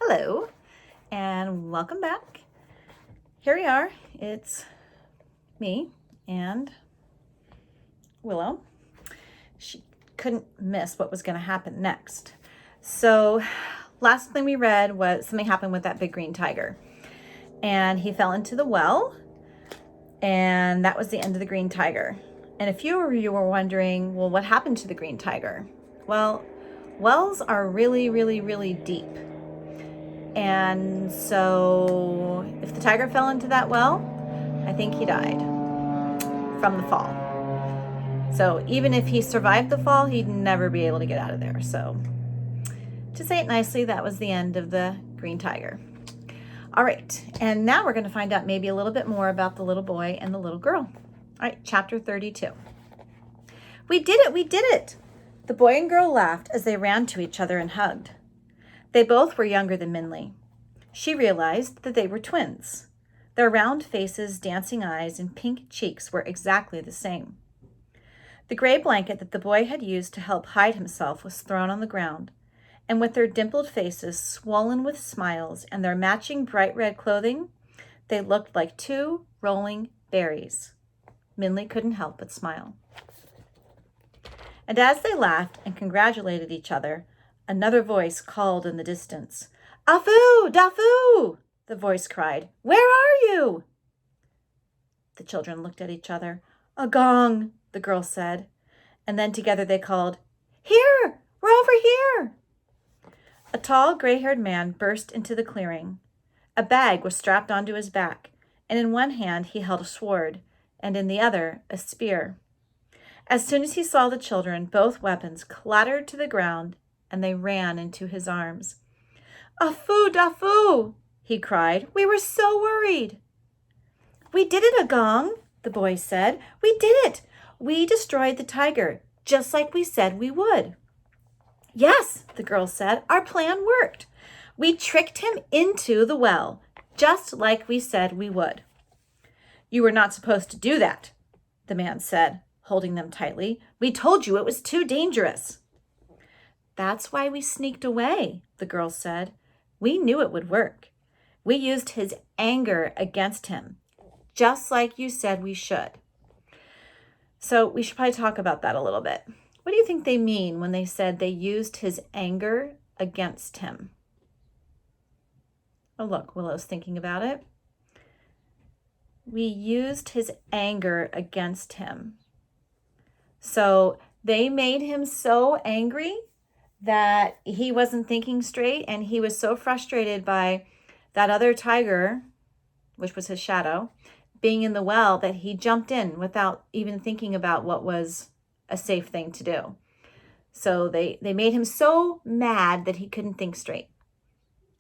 Hello, and welcome back. Here we are. It's me and Willow. She couldn't miss what was going to happen next. So, last thing we read was something happened with that big green tiger. And he fell into the well, and that was the end of the green tiger. And a few of you were wondering, well, what happened to the green tiger? Well, wells are really, really, really deep. And so if the tiger fell into that well, I think he died from the fall. So even if he survived the fall, he'd never be able to get out of there. So to say it nicely, that was the end of the green tiger. All right, and now we're going to find out maybe a little bit more about the little boy and the little girl. All right, chapter 32. We did it, we did it. The boy and girl laughed as they ran to each other and hugged. They both were younger than Minley. She realized that they were twins. Their round faces, dancing eyes, and pink cheeks were exactly the same. The gray blanket that the boy had used to help hide himself was thrown on the ground, and with their dimpled faces swollen with smiles and their matching bright red clothing, they looked like two rolling berries. Minley couldn't help but smile. And as they laughed and congratulated each other, another voice called in the distance. "Afu! Dafu!" the voice cried. "Where are you?" The children looked at each other. "A gong," the girl said. And then together they called, "Here! We're over here!" A tall, gray-haired man burst into the clearing. A bag was strapped onto his back, and in one hand he held a sword, and in the other a spear. As soon as he saw the children, both weapons clattered to the ground, and they ran into his arms. "Afu, Dafu!" he cried. "We were so worried." "We did it, Agong," the boy said. "We did it. We destroyed the tiger, just like we said we would." "Yes," the girl said, "our plan worked. We tricked him into the well, just like we said we would." "You were not supposed to do that," the man said, holding them tightly. "We told you it was too dangerous." "That's why we sneaked away," the girl said. "We knew it would work. We used his anger against him, just like you said we should." So we should probably talk about that a little bit. What do you think they mean when they said they used his anger against him? Oh, look, Willow's thinking about it. We used his anger against him. So they made him so angry that he wasn't thinking straight, and he was so frustrated by that other tiger, which was his shadow, being in the well, that he jumped in without even thinking about what was a safe thing to do. So they made him so mad that he couldn't think straight.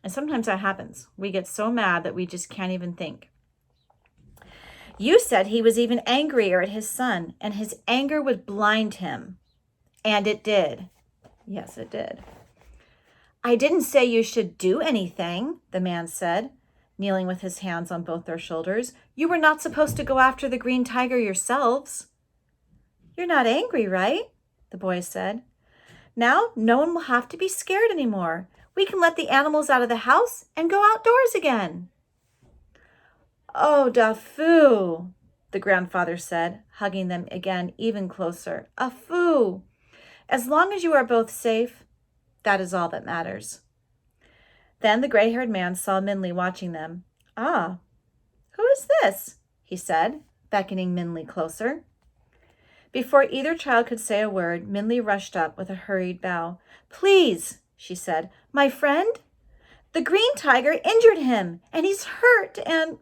And sometimes that happens. We get so mad that we just can't even think. "You said he was even angrier at his son, and his anger would blind him." And it did. Yes, it did. "I didn't say you should do anything," the man said, kneeling with his hands on both their shoulders. "You were not supposed to go after the green tiger yourselves." "You're not angry, right?" the boy said. "Now no one will have to be scared anymore. We can let the animals out of the house and go outdoors again." "Oh, Dafu," the grandfather said, hugging them again even closer. "Afu. As long as you are both safe, that is all that matters." Then the gray-haired man saw Minley watching them. "Ah, who is this?" he said, beckoning Minley closer. Before either child could say a word, Minley rushed up with a hurried bow. "Please," she said, "my friend? The green tiger injured him, and he's hurt, and—"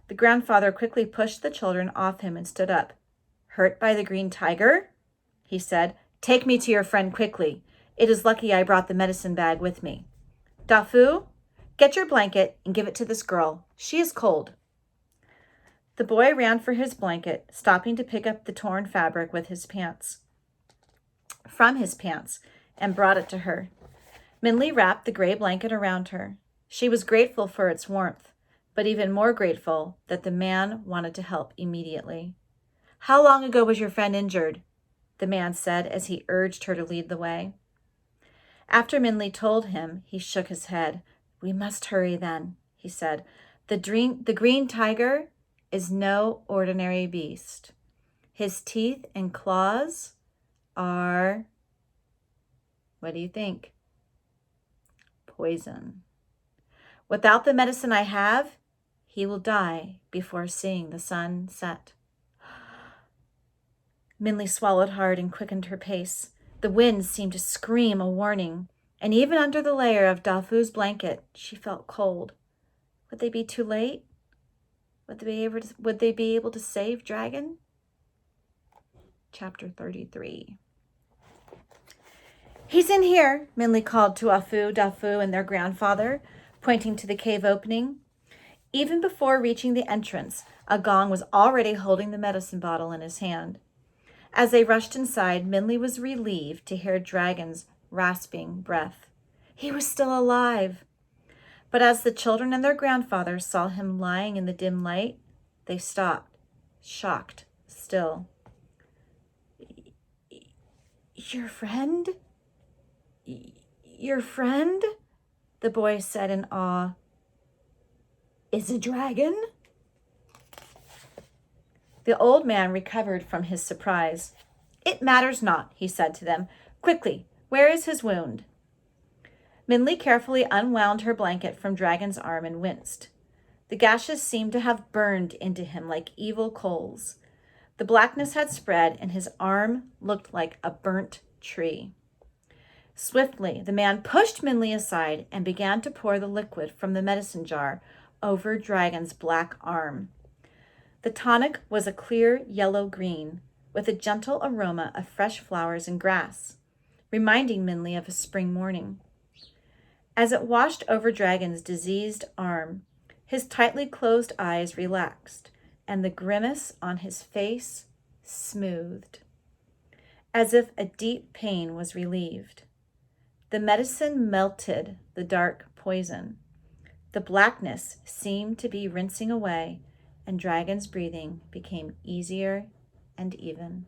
The grandfather quickly pushed the children off him and stood up. "Hurt by the green tiger?" he said. "Take me to your friend quickly. It is lucky I brought the medicine bag with me. Dafu, get your blanket and give it to this girl. She is cold." The boy ran for his blanket, stopping to pick up the torn fabric with his pants, from his pants, and brought it to her. Minley wrapped the gray blanket around her. She was grateful for its warmth, but even more grateful that the man wanted to help immediately. "How long ago was your friend injured?" the man said as he urged her to lead the way. After Minley told him, he shook his head. We must hurry then, he said. The green tiger is no ordinary beast. His teeth and claws are, what do you think? Poison. Without the medicine I have, he will die before seeing the sun set. Minley swallowed hard and quickened her pace. The wind seemed to scream a warning, and even under the layer of Dafu's blanket, she felt cold. Would they be too late? Would they be able to save Dragon? Chapter 33. He's in here, Minley called to Dafu, and their grandfather, pointing to the cave opening. Even before reaching the entrance, Agong was already holding the medicine bottle in his hand. As they rushed inside, Minley was relieved to hear Dragon's rasping breath. He was still alive. But as the children and their grandfather saw him lying in the dim light, they stopped, shocked still. Your friend? Your friend? The boy said in awe. Is a dragon? The old man recovered from his surprise. It matters not, he said to them. Quickly, where is his wound? Minley carefully unwound her blanket from Dragon's arm and winced. The gashes seemed to have burned into him like evil coals. The blackness had spread, and his arm looked like a burnt tree. Swiftly, the man pushed Minley aside and began to pour the liquid from the medicine jar over Dragon's black arm. The tonic was a clear yellow-green, with a gentle aroma of fresh flowers and grass, reminding Minley of a spring morning. As it washed over Dragon's diseased arm, his tightly closed eyes relaxed, and the grimace on his face smoothed, as if a deep pain was relieved. The medicine melted the dark poison. The blackness seemed to be rinsing away, and Dragon's breathing became easier and even.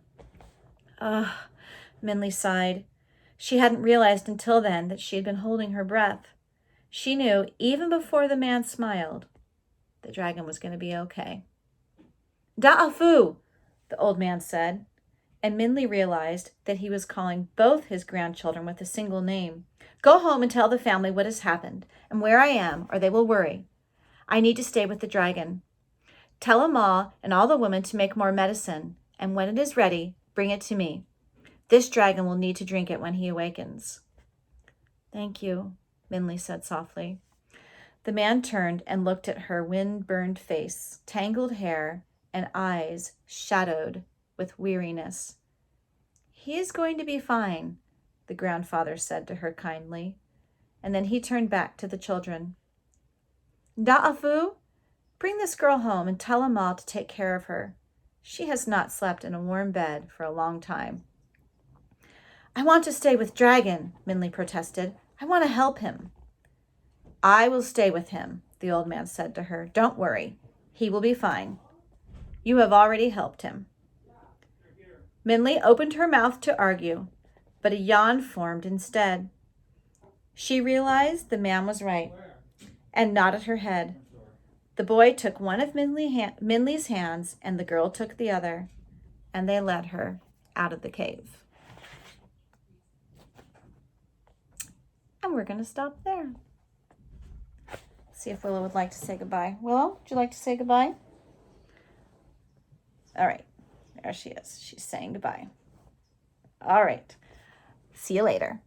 Ah, Minley sighed. She hadn't realized until then that she had been holding her breath. She knew, even before the man smiled, that Dragon was going to be okay. Da'afu, the old man said, and Minley realized that he was calling both his grandchildren with a single name. Go home and tell the family what has happened and where I am, or they will worry. I need to stay with the dragon. Tell Amal and all the women to make more medicine, and when it is ready, bring it to me. This dragon will need to drink it when he awakens. Thank you, Minley said softly. The man turned and looked at her wind-burned face, tangled hair, and eyes shadowed with weariness. He is going to be fine, the grandfather said to her kindly, and then he turned back to the children. Da'afu, bring this girl home and tell Amal to take care of her. She has not slept in a warm bed for a long time. I want to stay with Dragon, Minley protested. I want to help him. I will stay with him, the old man said to her. Don't worry. He will be fine. You have already helped him. Minley opened her mouth to argue, but a yawn formed instead. She realized the man was right and nodded her head. The boy took one of Minley's hands and the girl took the other, and they led her out of the cave. And we're going to stop there. See if Willow would like to say goodbye. Willow, would you like to say goodbye? All right. There she is. She's saying goodbye. All right. See you later.